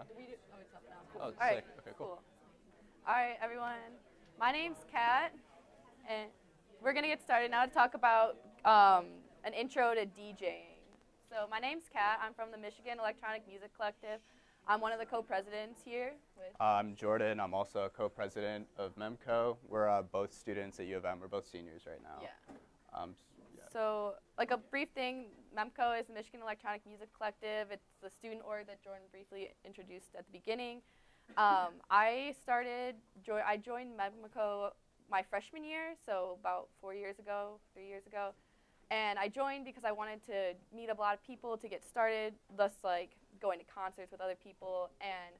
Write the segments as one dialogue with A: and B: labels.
A: now?
B: Oh, it's up now. Cool.
A: Oh, it's
B: All right.
A: sick. Okay, cool.
B: All right, everyone. My name's Kat, and we're going to get started now to talk about an intro to DJing. So my name's Kat. I'm from the Michigan Electronic Music Collective. I'm one of the co-presidents here.
A: I'm Jordan. I'm also a co-president of MEMCO. We're both students at U of M. We're both seniors right now.
B: Yeah.
A: Yeah.
B: So, like a brief thing, MEMCO is the Michigan Electronic Music Collective. It's the student org that Jordan briefly introduced at the beginning. I joined MEMCO my freshman year, so about 3 years ago. And I joined because I wanted to meet a lot of people to get started, thus like going to concerts with other people. And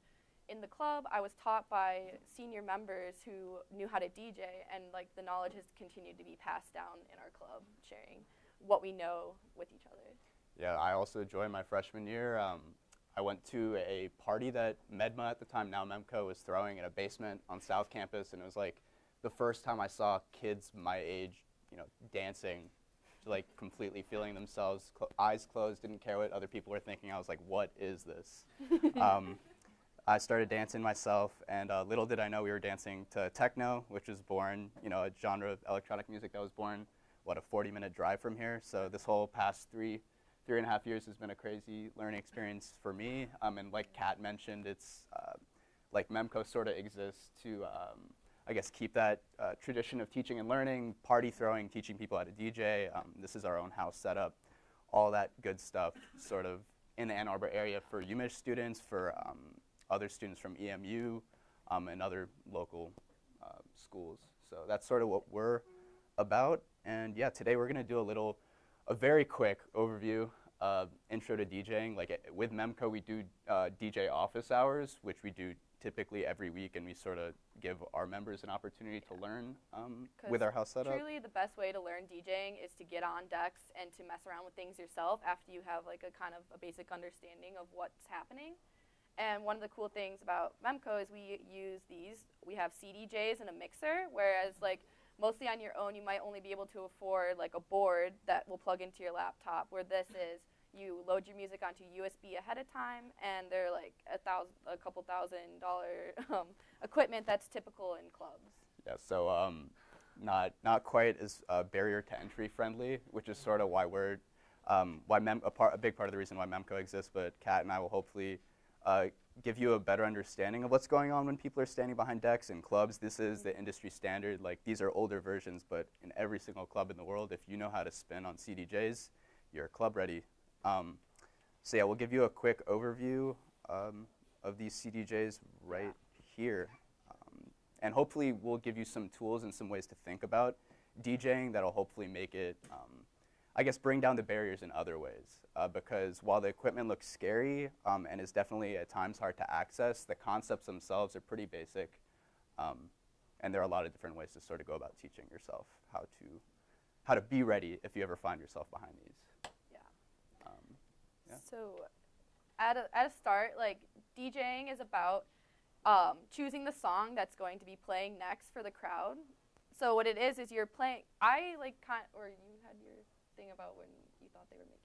B: in the club, I was taught by senior members who knew how to DJ, and like the knowledge has continued to be passed down in our club, sharing what we know with each other.
A: Yeah, I also joined my freshman year. I went to a party that MEDMA at the time, now MEMCO, was throwing in a basement on South Campus, and it was like the first time I saw kids my age, dancing, like completely feeling themselves, eyes closed, didn't care what other people were thinking. I was like, what is this? I started dancing myself, and little did I know we were dancing to techno, which was born, a genre of electronic music that was born, a 40-minute drive from here. So this whole past three and a half years has been a crazy learning experience for me. And like Kat mentioned, it's like MEMCO sort of exists to, I guess, keep that tradition of teaching and learning, party throwing, teaching people how to DJ. This is our own house setup, all that good stuff sort of in the Ann Arbor area for UMich students, for other students from EMU and other local schools. So that's sort of what we're about. And yeah, today we're going to do a very quick overview, intro to DJing. Like with MEMCO, we do DJ office hours, which we do typically every week, and we sort of give our members an opportunity to learn with our house setup.
B: Truly the best way to learn DJing is to get on decks and to mess around with things yourself after you have like a kind of a basic understanding of what's happening. And one of the cool things about MEMCO is we have CDJs and a mixer, whereas like mostly on your own you might only be able to afford like a board that will plug into your laptop, where this is you load your music onto USB ahead of time, and they're like a couple $1,000 equipment that's typical in clubs.
A: Yeah, so not quite as barrier to entry friendly, which is sort of why we're a big part of the reason why MEMCO exists. But Kat and I will hopefully give you a better understanding of what's going on when people are standing behind decks in clubs. This is the industry standard. Like, these are older versions, but in every single club in the world, if you know how to spin on CDJs, you're club ready. So yeah, we'll give you a quick overview of these CDJs right here. And hopefully we'll give you some tools and some ways to think about DJing that'll hopefully make it, I guess, bring down the barriers in other ways. Because while the equipment looks scary and is definitely at times hard to access, the concepts themselves are pretty basic. And there are a lot of different ways to sort of go about teaching yourself how to be ready if you ever find yourself behind these. Yeah.
B: So at a start, like, DJing is about choosing the song that's going to be playing next for the crowd. So what it is you're playing, or you had your thing about when you thought they were making.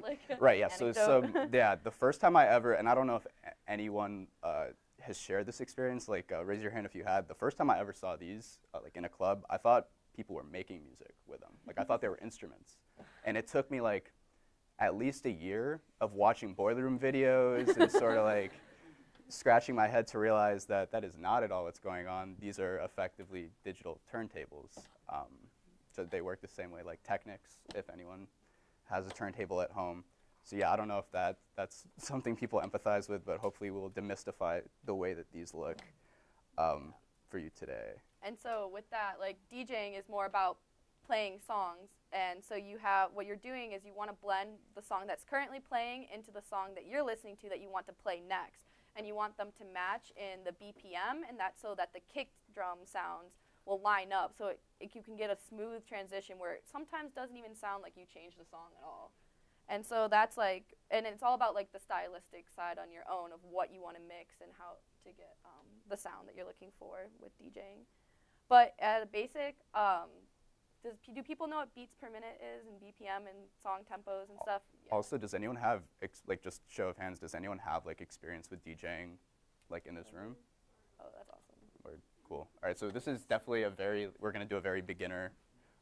B: Like,
A: right, yeah, so yeah, the first time I ever, and I don't know if anyone has shared this experience, like raise your hand if you had. The first time I ever saw these, like in a club, I thought people were making music with them. Like, I thought they were instruments. And it took me like at least a year of watching Boiler Room videos and sort of like scratching my head to realize that that is not at all what's going on. These are effectively digital turntables. So they work the same way, like Technics, if anyone has a turntable at home. So yeah, I don't know if that's something people empathize with, but hopefully we'll demystify the way that these look for you today.
B: And so with that, like, DJing is more about playing songs. And so what you're doing is you want to blend the song that's currently playing into the song that you're listening to that you want to play next. And you want them to match in the BPM, and that's so that the kick drum sounds will line up, so you can get a smooth transition where it sometimes doesn't even sound like you changed the song at all. And so that's like, and it's all about like the stylistic side on your own of what you want to mix and how to get the sound that you're looking for with DJing. But at a basic, do people know what beats per minute is and BPM and song tempos and stuff? Yeah.
A: Also, does anyone have, like, just show of hands, does anyone have, like, experience with DJing, like, in this room?
B: Oh, that's awesome.
A: Word. Cool. All right, so this is definitely we're going to do a very beginner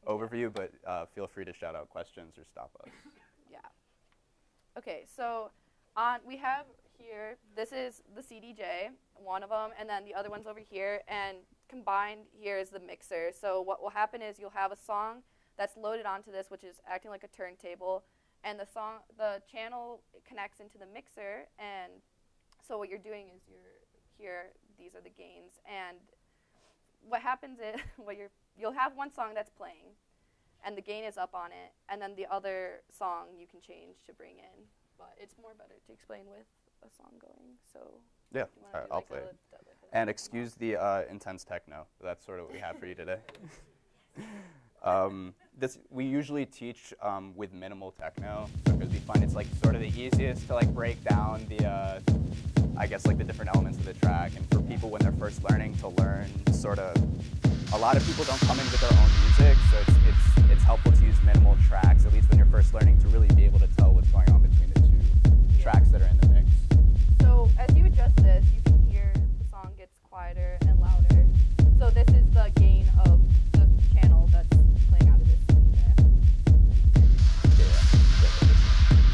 A: overview, but feel free to shout out questions or stop us.
B: Yeah. Okay, so we have here, this is the CDJ, one of them, and then the other one's over here, and combined here is the mixer. So what will happen is you'll have a song that's loaded onto this, which is acting like a turntable, and the channel connects into the mixer, and so what you're doing is these are the gains, and what happens is you'll have one song that's playing, and the gain is up on it, and then the other song you can change to bring in, but it's more better to explain with a song going, so
A: yeah, all right, I'll play it. And excuse the intense techno. That's sort of what we have for you today. We usually teach with minimal techno because we find it's like sort of the easiest to like break down the, I guess like the different elements of the track. And for people when they're first learning to learn sort of, a lot of people don't come in with their own music, so it's helpful to use minimal tracks, at least when you're first learning, to really be able to tell what's going on between the two tracks that are in the mix.
B: So as you adjust this, you can hear the song gets quieter and louder. So this is the gain of the channel that's playing out of this DJ.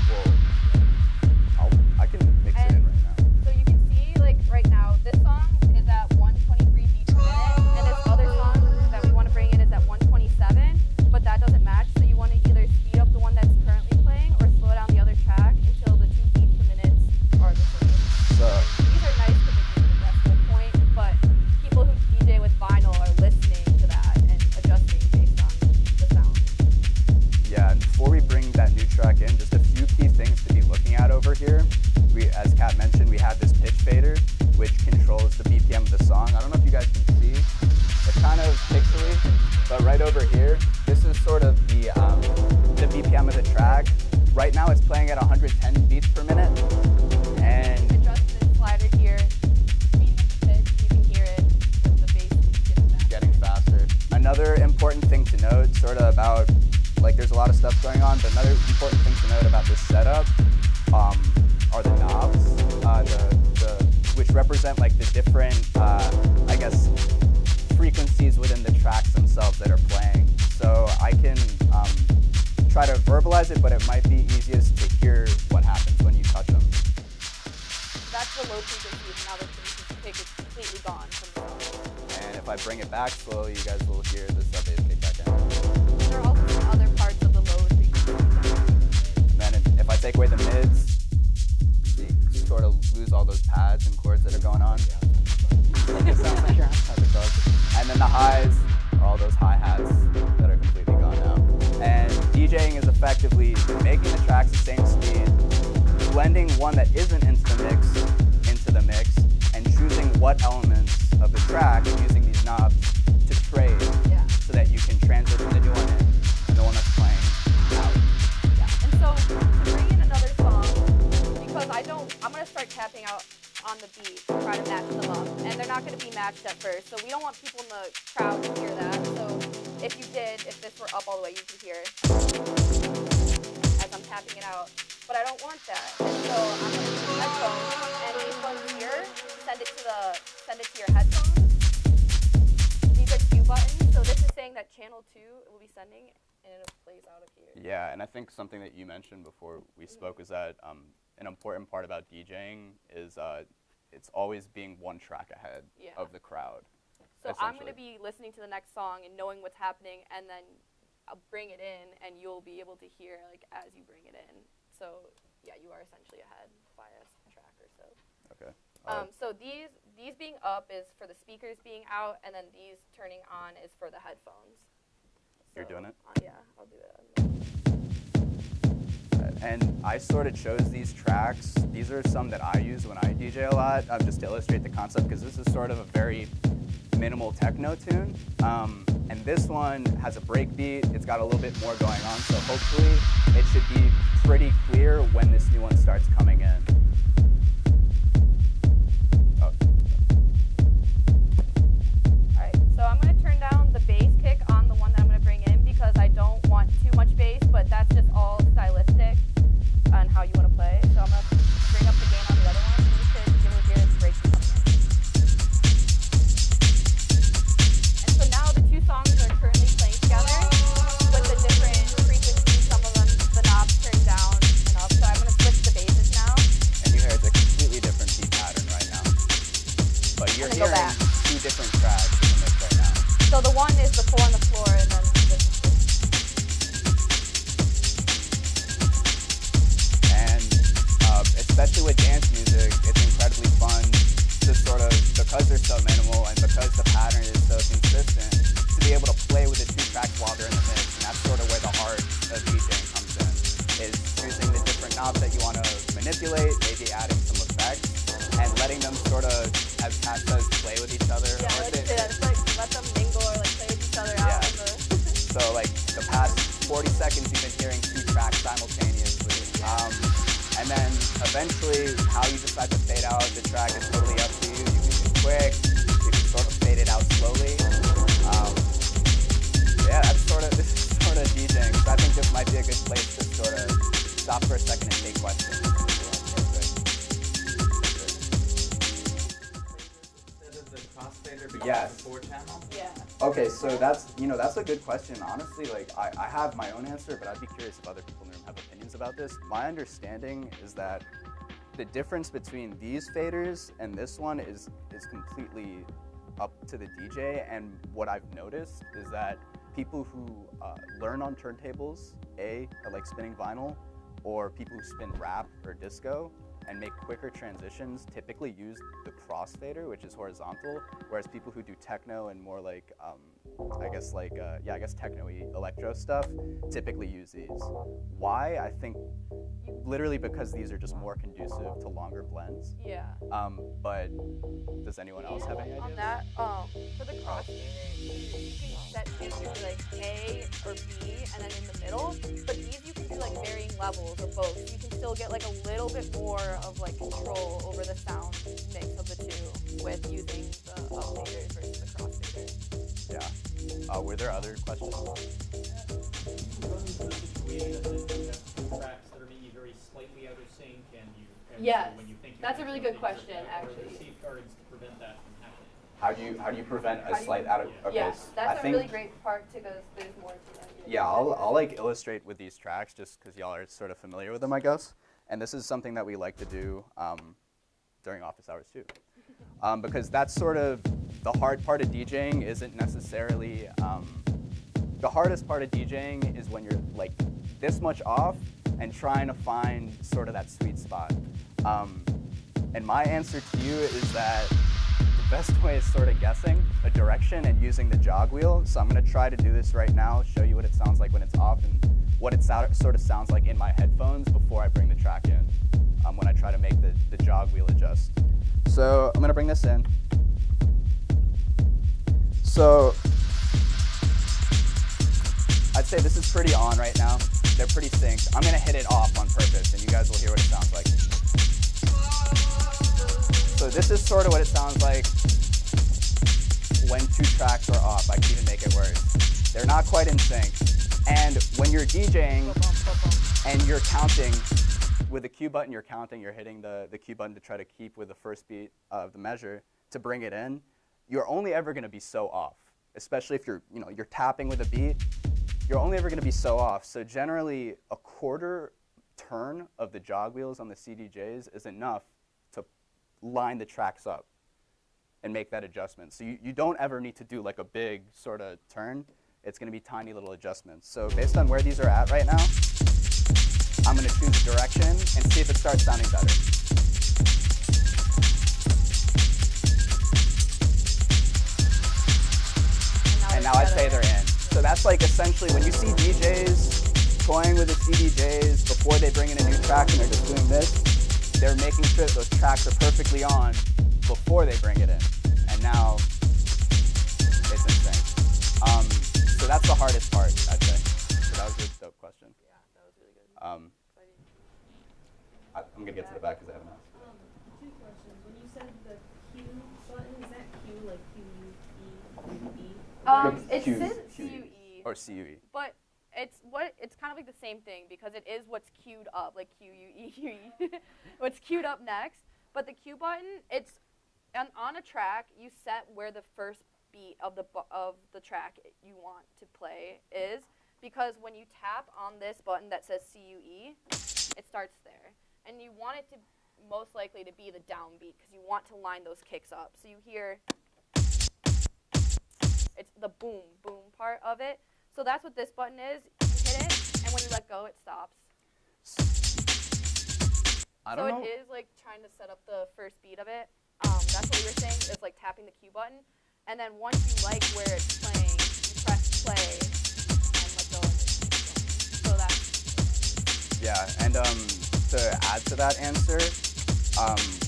A: Well, I can mix it in right now.
B: So you can see, like right now, this song is at 123 beats per minute, and this other song that we want to bring in is at 127, but that doesn't match. So you want to either speed up the one that's currently playing or slow down the other track until the 2 beats per minute are the same.
A: So
B: these are nice because they give the decimal point, but people who DJ with vinyl are listening to that and adjusting based on the sound.
A: yeah, and before we bring that new track in, just a few key things to be looking at over here. As Kat mentioned, we have this pitch fader, which controls the BPM of the song. I don't know if you guys can see. It's kind of pixely, but right over here, this is sort of the BPM of the track. Right now, it's playing at 110 beats per minute, and
B: Adjust this slider here, speed the pitch, you can hear it with the bass
A: getting faster. Another important thing to note, sort of about, like there's a lot of stuff going on, but another important thing to note about this setup are the knobs, which represent like the different, I guess, frequencies within the tracks themselves that are playing. So I can try to verbalize it, but it might be easiest to hear what happens when you touch them.
B: That's the low frequency, and now the frequency pick is completely gone from the song.
A: And if I bring it back slowly, you guys will hear the sub bass kick back in.
B: There are also some other parts of the low frequency.
A: And then if I take away the mids, you sort of lose all those pads and chords that are going on. It sounds like you're outside the club. And then the highs are all those hi-hats that are completely gone now. And DJing is effectively making the tracks the same speed, blending one that isn't into the mix, and choosing what elements of the track using these knobs to trade so that you can transition the new one in and the one that's playing out.
B: Yeah, and so to bring in another song, because I'm going to start tapping out on the beat to try to match them up, and they're not going to be matched at first, so we don't want people in the crowd to hear that. So if this were up all the way, you could hear it as I'm tapping it out, but I don't want that, and so I'm going to use headphones, and these ones here, send it to your headphones. These are Q buttons, so this is saying that channel 2 will be sending, and it plays out of here.
A: Yeah, and I think something that you mentioned before we spoke was that an important part about DJing is it's always being one track ahead of the crowd.
B: So I'm going to be listening to the next song and knowing what's happening, and then I'll bring it in, and you'll be able to hear like as you bring it in. So yeah, you are essentially ahead by a track or so.
A: Okay.
B: So these being up is for the speakers being out, and then these turning on is for the headphones.
A: You're doing it?
B: Yeah, I'll do it.
A: And I sort of chose these tracks. These are some that I use when I DJ a lot, just to illustrate the concept, because this is sort of a very minimal techno tune. And this one has a break beat. It's got a little bit more going on, so hopefully it should be pretty clear when this new one starts coming in. Oh.
B: All right, so I'm going to turn down the bass kick on the one that I'm going to bring in, because
A: manipulate, maybe adding some effects, and letting them sort of, as Kat says, play with each other.
B: Yeah, like it's like let them mingle or like play with each other out in the
A: So like the past 40 seconds you've been hearing 2 tracks simultaneously. And then eventually how you decide to fade out the track is totally up to you. You can do quick, you can sort of fade it out slowly. This is sort of DJing. So I think this might be a good place to sort of stop for a second and take questions. Yes.
B: Yeah.
A: Okay, so that's a good question. Honestly, like I have my own answer, but I'd be curious if other people in the room have opinions about this. My understanding is that the difference between these faders and this one is completely up to the DJ. And what I've noticed is that people who learn on turntables, are like spinning vinyl, or people who spin rap or disco and make quicker transitions typically use the crossfader, which is horizontal, whereas people who do techno and more like, I guess techno-y electro stuff typically use these. Why? I think literally because these are just more conducive to longer blends.
B: Yeah.
A: But does anyone else have any ideas?
B: On that, for the crossfader, you can set either like A or B and then in the middle, but these you can do like varying levels of both. You can still get like a little bit more of like control over the sound mix of the two with using the upfaders versus the crossfader.
A: Yeah. Were there other questions?
C: Tracks that are maybe very slightly out of sync, and
B: Yes,
C: so when you think
B: that's a really good question, actually.
C: What are the safeguards to prevent that from happening?
A: How do you prevent a slight out of? Okay,
B: Yes, that's a really great part to go. There's more to that.
A: Yeah, I'll like illustrate with these tracks just because y'all are sort of familiar with them, I guess. And this is something that we like to do during office hours too, because that's sort of the hard part of DJing. Isn't necessarily the hardest part of DJing is when you're like this much off and trying to find sort of that sweet spot. And my answer to you is that the best way is sort of guessing a direction and using the jog wheel. So I'm going to try to do this right now, show you what it sounds like when it's off and what it sort of sounds like in my headphones before I bring the track in, when I try to make the jog wheel adjust. So I'm going to bring this in. So I'd say this is pretty on right now. They're pretty synced. I'm going to hit it off on purpose, and you guys will hear what it sounds like. So this is sort of what it sounds like when 2 tracks are off. I can even make it worse. They're not quite in sync. And when you're DJing and you're counting, with the cue button you're counting, you're hitting the cue button to try to keep with the first beat of the measure to bring it in, you're only ever going to be so off, especially if you're tapping with a beat. You're only ever going to be so off. So generally, a quarter turn of the jog wheels on the CDJs is enough to line the tracks up and make that adjustment. So you don't ever need to do like a big sort of turn. It's going to be tiny little adjustments. So based on where these are at right now, I'm going to choose a direction and see if it starts sounding better. And now I'd say they're in. So that's like essentially when you see DJs toying with the CDJs before they bring in a new track and they're just doing this, they're making sure that those tracks are perfectly on before they bring it in. And now it's in sync. So that's the hardest part, I'd say. So that was a dope question.
B: Yeah, that was really good.
A: I'm going to get to the back because I haven't asked.
D: 2 questions. When you said the Q button, is that Q like Q-U-E-U-E?
B: It
A: Q-
B: says
A: Q-
B: CUE.
A: Or CUE.
B: But it's kind of like the same thing because it is what's queued up, like Q-U-E-U-E. What's queued up next. But the Q button, it's on a track, you set where the first beat of the track you want to play is, because when you tap on this button that says CUE, it starts there. And you want it to most likely to be the downbeat because you want to line those kicks up. So you hear it's the boom, boom part of it. So that's what this button is. You hit it, and when you let go, it stops.
A: I don't know.
B: It is like trying to set up the first beat of it. That's what we were saying, is like tapping the cue button. And then once you like where it's playing, you press play and let go. And so that's.
A: Yeah, and to add to that answer,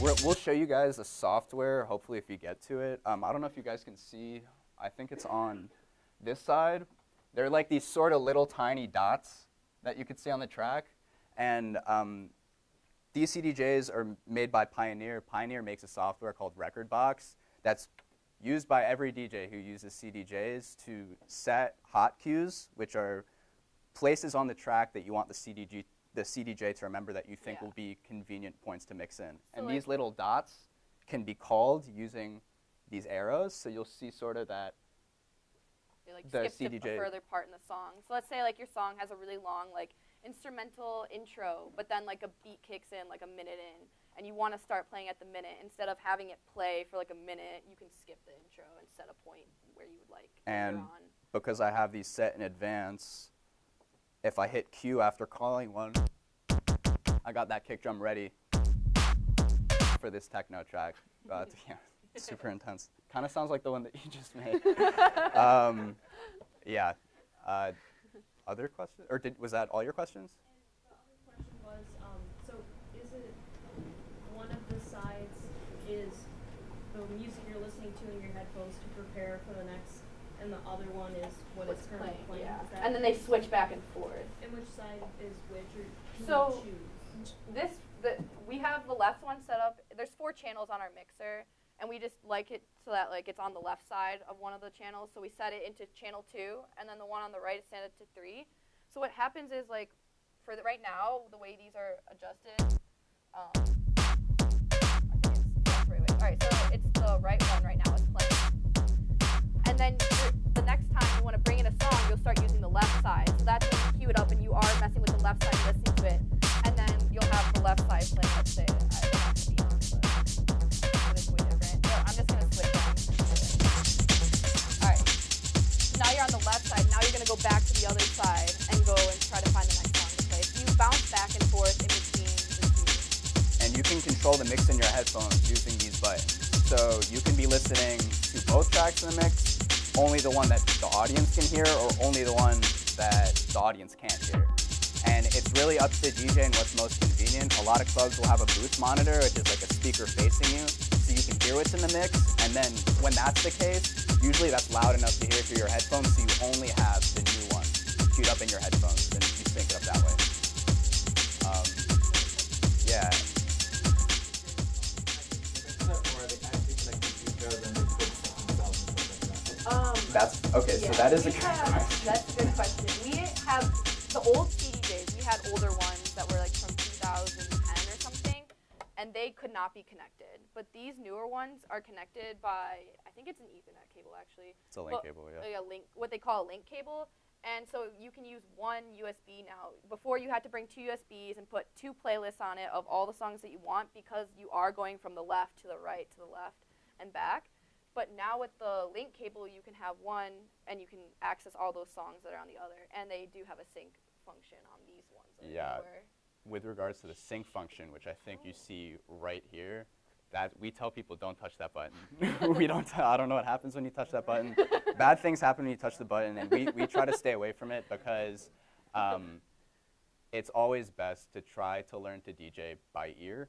A: we'll show you guys the software, hopefully if you get to it. I don't know if you guys can see, I think it's on this side. They're like these sort of little tiny dots that you could see on the track. And these CDJs are made by Pioneer. Pioneer makes a software called Recordbox that's used by every DJ who uses CDJs to set hot cues, which are places on the track that you want the CDJ to remember that you think will be convenient points to mix in. So and these little dots can be called using these arrows. So you'll see sort of that
B: the CDJ to a further part in the song. So let's say like your song has a really long like instrumental intro, but then like a beat kicks in like a minute in, and you want to start playing at the minute. Instead of having it play for like a minute, you can skip the intro and set a point where you would like.
A: And because I have these set in advance, if I hit Q after calling one, I got that kick drum ready for this techno track. Yeah, super intense. Kind of sounds like the one that you just made. Yeah. Other questions? Or was that all your questions?
D: And the other question was, so is it one of the sides is the music you're listening to in your headphones to prepare for the next, and the other one is what it's currently playing?
B: Yeah. And then they switch back and forth.
D: And which side is which, or can
B: so
D: you choose?
B: We have the left one set up. There's 4 channels on our mixer, and we just like it so that like it's on the left side of one of the channels. So we set it into channel 2, and then the one on the right is set it to 3. So what happens is like for right now, the way these are adjusted, I think it's the right way. All right, so it's the right one right now is playing. And then the next time you want to bring in a song, you'll start using the left side. So that's when you cue it up and you are messing with the left side, listening to it. And then you'll have the left side playing, let's say, I don't have to be on, but it's way different. So I'm just going to switch back. All right. Now you're on the left side. Now you're going to go back to the other side and go and try to find the next song to play. So you bounce back and forth in between the two.
A: And you can control the mix in your headphones using these buttons. So you can be listening to both tracks in the mix, only the one that the audience can hear, or only the one that the audience can't hear. And it's really up to the DJ and what's most convenient. A lot of clubs will have a booth monitor, which is like a speaker facing you, so you can hear what's in the mix. And then when that's the case, usually that's loud enough to hear through your headphones, so you only have the new one queued up in your headphones, and you sync it up that way. Yeah. That's okay. Yeah, so that is a good question.
B: That's a good question. We have the old CDJs. We had older ones that were like from 2010 or something, and they could not be connected. But these newer ones are connected by, I think it's an Ethernet cable actually.
A: It's a link cable, yeah.
B: A link, what they call a link cable. And so you can use one USB now. Before you had to bring 2 USBs and put 2 playlists on it of all the songs that you want, because you are going from the left to the right to the left and back. But now with the link cable, you can have one, and you can access all those songs that are on the other. And they do have a sync function on these ones.
A: Yeah. With regards to the sync function, which I think you see right here, that we tell people don't touch that button. I don't know what happens when you touch that button. Bad things happen when you touch the button, and we try to stay away from it because it's always best to try to learn to DJ by ear.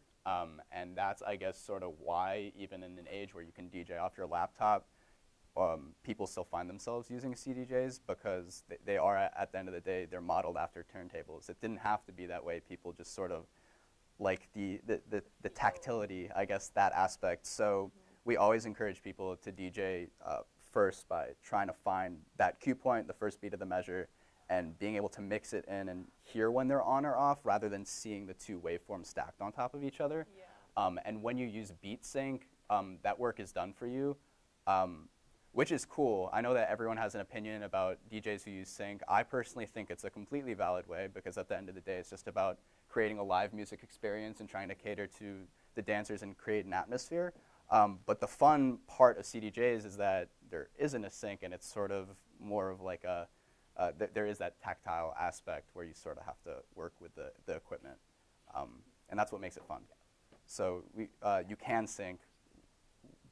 A: And that's, I guess, sort of why, even in an age where you can DJ off your laptop, people still find themselves using CDJs because they are, at the end of the day, they're modeled after turntables. It didn't have to be that way. People just sort of like the tactility, I guess, that aspect. So we always encourage people to DJ first by trying to find that cue point, the first beat of the measure, and being able to mix it in and hear when they're on or off rather than seeing the 2 waveforms stacked on top of each other. Yeah. And when you use beat sync, that work is done for you, which is cool. I know that everyone has an opinion about DJs who use sync. I personally think it's a completely valid way because at the end of the day, it's just about creating a live music experience and trying to cater to the dancers and create an atmosphere. But the fun part of CDJs is that there isn't a sync, and it's sort of more of like a there is that tactile aspect where you sort of have to work with the equipment. And that's what makes it fun. So you can sync,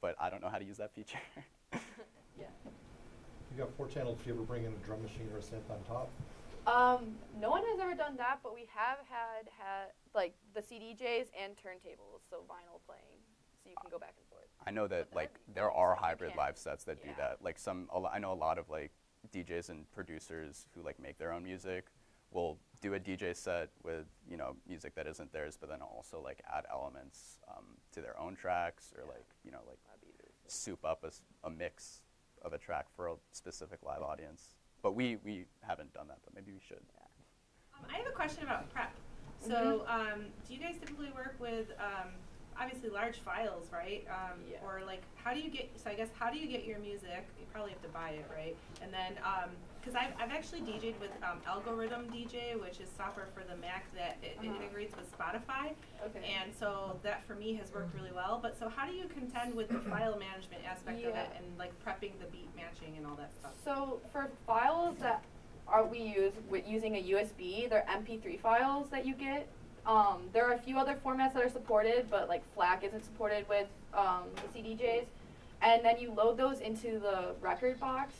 A: but I don't know how to use that feature.
B: Yeah.
E: You got 4 channels. Do you ever bring in a drum machine or a synth on top?
B: No one has ever done that, but we have had like the CDJs and turntables, so vinyl playing, so you can go back and forth.
A: I know that
B: But
A: like
B: that'd be
A: there
B: fun,
A: are
B: so you
A: hybrid
B: can-
A: live sets that do
B: yeah.
A: that. Like I know a lot of like DJs and producers who like make their own music will do a DJ set with music that isn't theirs, but then also like add elements to their own tracks or like
B: That'd be really fun.
A: soup up a mix of a track for a specific live audience. But we haven't done that, but maybe we should.
E: I have a question about prep. So, do you guys typically work with obviously large files, right?
B: Yeah.
E: Or like, how do you get? So I guess how do you get your music? You probably have to buy it, right? And then, because I've actually DJed with Algorithm DJ, which is software for the Mac that it integrates with Spotify.
B: Okay.
E: And so that for me has worked really well. But so how do you contend with the file management aspect of it and like prepping the beat matching and all that stuff?
B: So for files that we use with using a USB, they're MP3 files that you get. There are a few other formats that are supported, but like FLAC isn't supported with the CDJs. And then you load those into the record box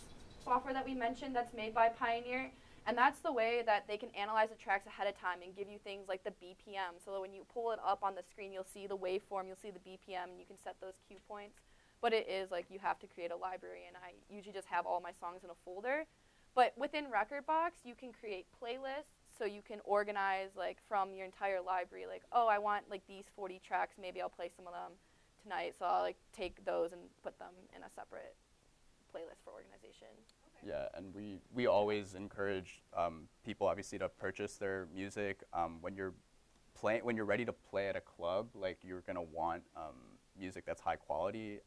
B: software that we mentioned that's made by Pioneer. And that's the way that they can analyze the tracks ahead of time and give you things like the BPM. So that when you pull it up on the screen, you'll see the waveform, you'll see the BPM, and you can set those cue points. But it is like you have to create a library, and I usually just have all my songs in a folder. But within Rekordbox, you can create playlists, so you can organize like from your entire library, like, oh, I want like these 40 tracks, maybe I'll play some of them tonight, so I'll like take those and put them in a separate playlist for organization.
E: Okay.
A: Yeah, and we always encourage people obviously to purchase their music when you're ready to play at a club. Like you're gonna want music that's high quality,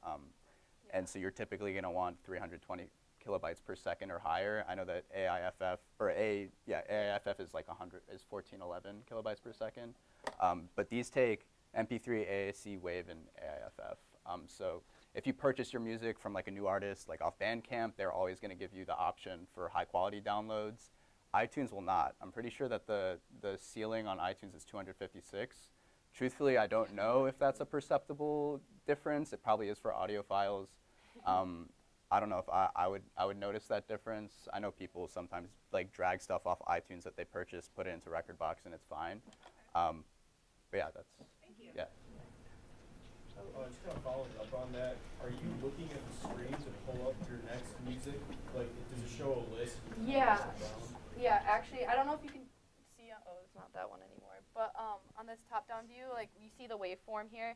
A: and so you're typically gonna want 320 kilobytes per second or higher. I know that AIFF is like 1411 kilobytes per second, but these take MP3, AAC, WAV, and AIFF. So if you purchase your music from like a new artist, like off Bandcamp, they're always going to give you the option for high quality downloads. iTunes will not. I'm pretty sure that the ceiling on iTunes is 256. Truthfully, I don't know if that's a perceptible difference. It probably is for audio files. I don't know if I would notice that difference. I know people sometimes like drag stuff off iTunes that they purchase, put it into Rekordbox, and it's fine. But yeah, that's
E: Thank you.
A: yeah.
F: Just kind of following up on that, are you looking at the screen to pull up your next music? Like, does it show a list?
B: Yeah. Yeah, actually, I don't know if you can see, oh, it's not that one anymore, but on this top-down view, like, you see the waveform here.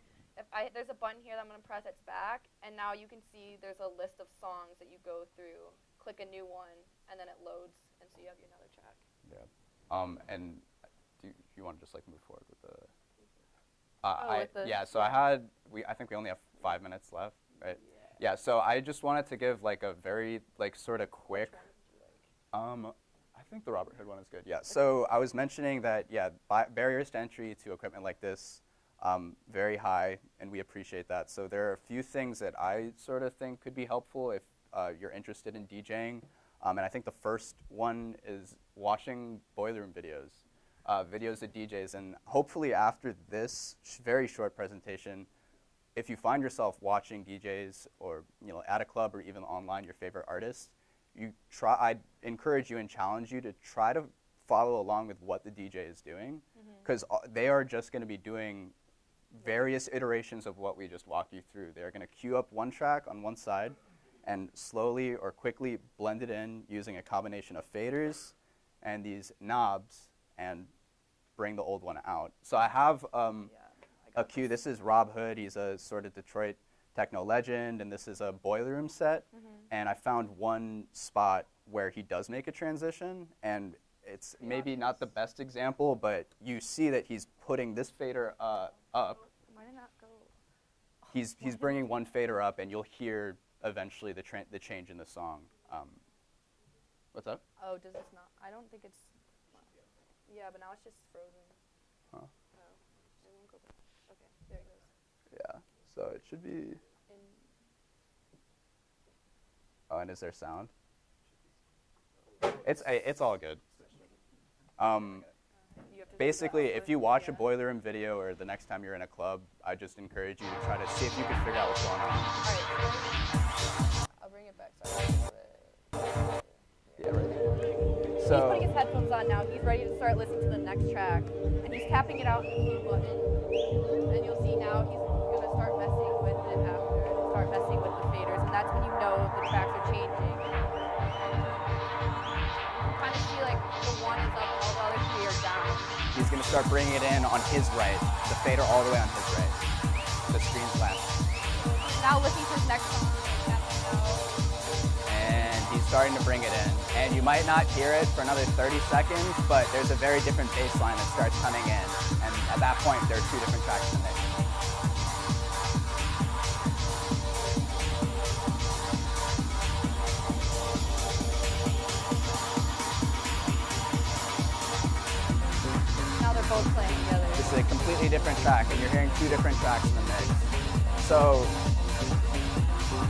B: There's a button here that I'm going to press, it's back, and now you can see there's a list of songs that you go through, click a new one, and then it loads, and so you have another track.
A: Yeah. And do you want to just like move forward with the? So I think we only have 5 minutes left, right? Yeah. So I just wanted to give like a very like sort of quick. I think the Robert Hood one is good. Yeah. So I was mentioning that barriers to entry to equipment like this very high, and we appreciate that. So there are a few things that I sort of think could be helpful if you're interested in DJing. And I think the first one is watching boiler room videos. Videos of DJs, and hopefully after this very short presentation, if you find yourself watching DJs or at a club or even online your favorite artists, I'd encourage you and challenge you to try to follow along with what the DJ is doing, because they are just going to be doing various iterations of what we just walked you through. They're going to queue up one track on one side and slowly or quickly blend it in using a combination of faders and these knobs and bring the old one out. So I have a cue. This is Rob Hood. He's a sort of Detroit techno legend, and this is a boiler room set. And I found one spot where he does make a transition, and it's maybe not the best example, but you see that he's putting this fader up.
B: Why did not go?
A: He's bringing one fader up, and you'll hear eventually the change in the song. What's up?
B: Oh, does this not? I don't think it's. Yeah, but now it's just frozen.
A: Huh?
B: Oh, it won't go back. Okay, there it goes.
A: Yeah, so it should be. Oh, and is there sound? It's all good. Basically, if you watch a boiler room video or the next time you're in a club, I just encourage you to try to see if you can figure out what's going on.
B: All right, I'll bring it back. Sorry.
A: Yeah, right.
B: he's putting his headphones on now. He's ready to start listening to the next track. And he's tapping it out in the blue button. And you'll see now he's going to start messing with it after. Start messing with the faders. And that's when you know the tracks are changing. You kind of see like the one is up and all the other three are down.
A: He's going to start bringing it in on his right. The fader all the way on his right. The screen's left.
B: Now listening to his next song.
A: And he's starting to bring it in. And you might not hear it for another 30 seconds, but there's a very different bass line that starts coming in. And at that point, there are two different tracks in the mix.
B: Now they're both playing together.
A: This is a completely different track, and you're hearing two different tracks in the mix. So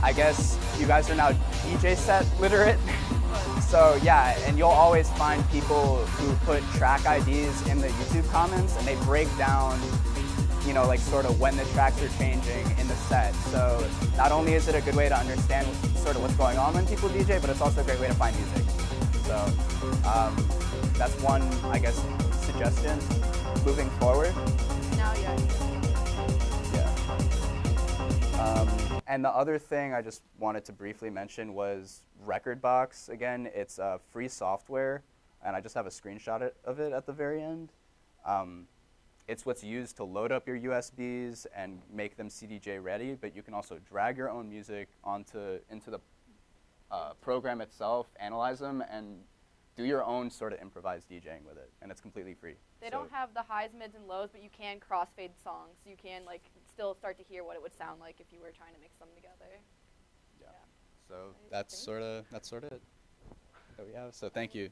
A: I guess you guys are now DJ set literate. So yeah, and you'll always find people who put track IDs in the YouTube comments, and they break down, you know, like sort of when the tracks are changing in the set. So not only is it a good way to understand sort of what's going on when people DJ, but it's also a great way to find music. So that's one, I guess, suggestion moving forward.
B: Now, yeah.
A: And the other thing I just wanted to briefly mention was Rekordbox. Again, it's free software, and I just have a screenshot of it at the very end. It's what's used to load up your USBs and make them CDJ ready, but you can also drag your own music into the program itself, analyze them, and do your own sort of improvised DJing with it, and it's completely free.
B: They don't have the highs, mids, and lows, but you can crossfade songs. You can like still start to hear what it would sound like if you were trying to mix them together.
A: Yeah. So that's sort of it that we have. So thank you.